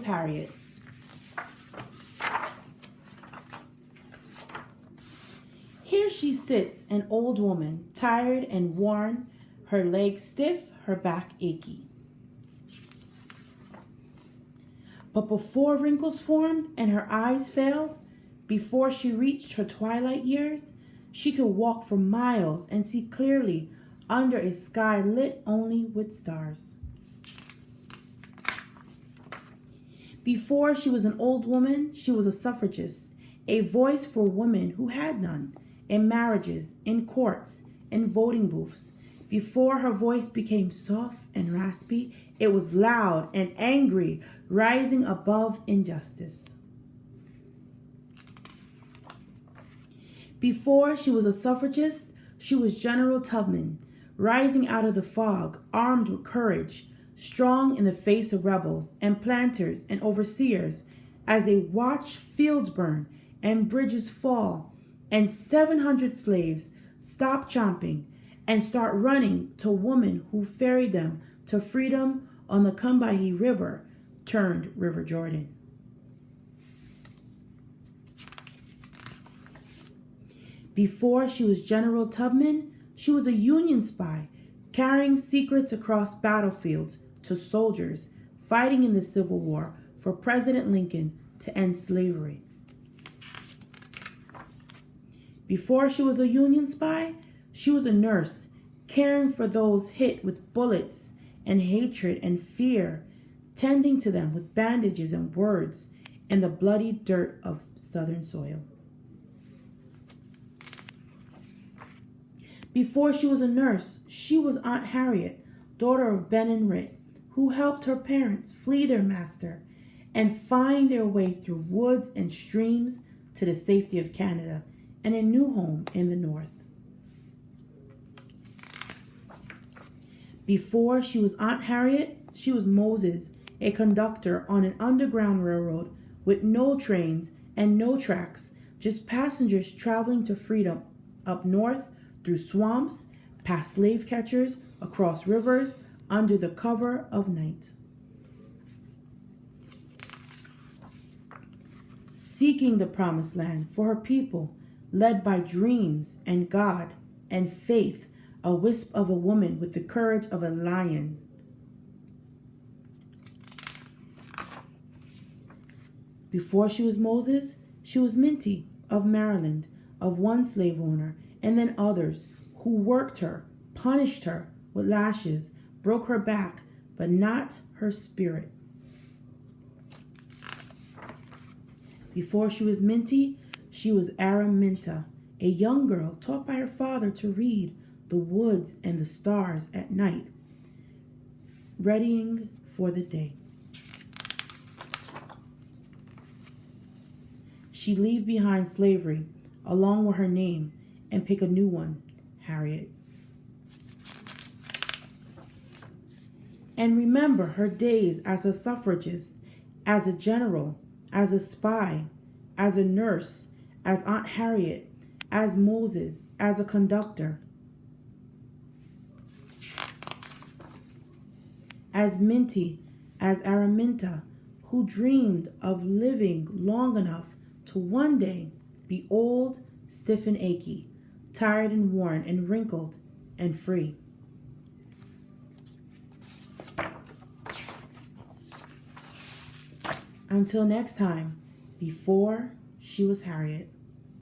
Harriet. Here she sits, an old woman, tired and worn, her legs stiff, her back achy. But before wrinkles formed and her eyes failed, before she reached her twilight years, she could walk for miles and see clearly under a sky lit only with stars. Before she was an old woman, she was a suffragist, a voice for women who had none, in marriages, in courts, in voting booths. Before her voice became soft and raspy, it was loud and angry, rising above injustice. Before she was a suffragist, she was General Tubman, rising out of the fog, armed with courage, strong in the face of rebels and planters and overseers, as they watched fields burn and bridges fall, and 700 slaves stop chomping and start running to women who ferried them to freedom on the Combahee River, turned River Jordan. Before she was General Tubman, she was a Union spy, carrying secrets across battlefields to soldiers fighting in the Civil War for President Lincoln to end slavery. Before she was a Union spy, she was a nurse, caring for those hit with bullets and hatred and fear, tending to them with bandages and words and the bloody dirt of Southern soil. Before she was a nurse, she was Aunt Harriet, daughter of Ben and Rit, who helped her parents flee their master and find their way through woods and streams to the safety of Canada and a new home in the north. Before she was Aunt Harriet, she was Moses, a conductor on an underground railroad with no trains and no tracks, just passengers traveling to freedom up north through swamps, past slave catchers, across rivers, under the cover of night. Seeking the promised land for her people, led by dreams and God and faith, a wisp of a woman with the courage of a lion. Before she was Moses, she was Minty of Maryland, of one slave owner, and then others who worked her, punished her with lashes, broke her back, but not her spirit. Before she was Minty, she was Araminta, a young girl taught by her father to read the woods and the stars at night, readying for the day. She'd leave behind slavery along with her name and pick a new one, Harriet. And remember her days as a suffragist, as a general, as a spy, as a nurse, as Aunt Harriet, as Moses, as a conductor, as Minty, as Araminta, who dreamed of living long enough to one day be old, stiff and achy, tired and worn and wrinkled and free. Until next time, before she was Harriet.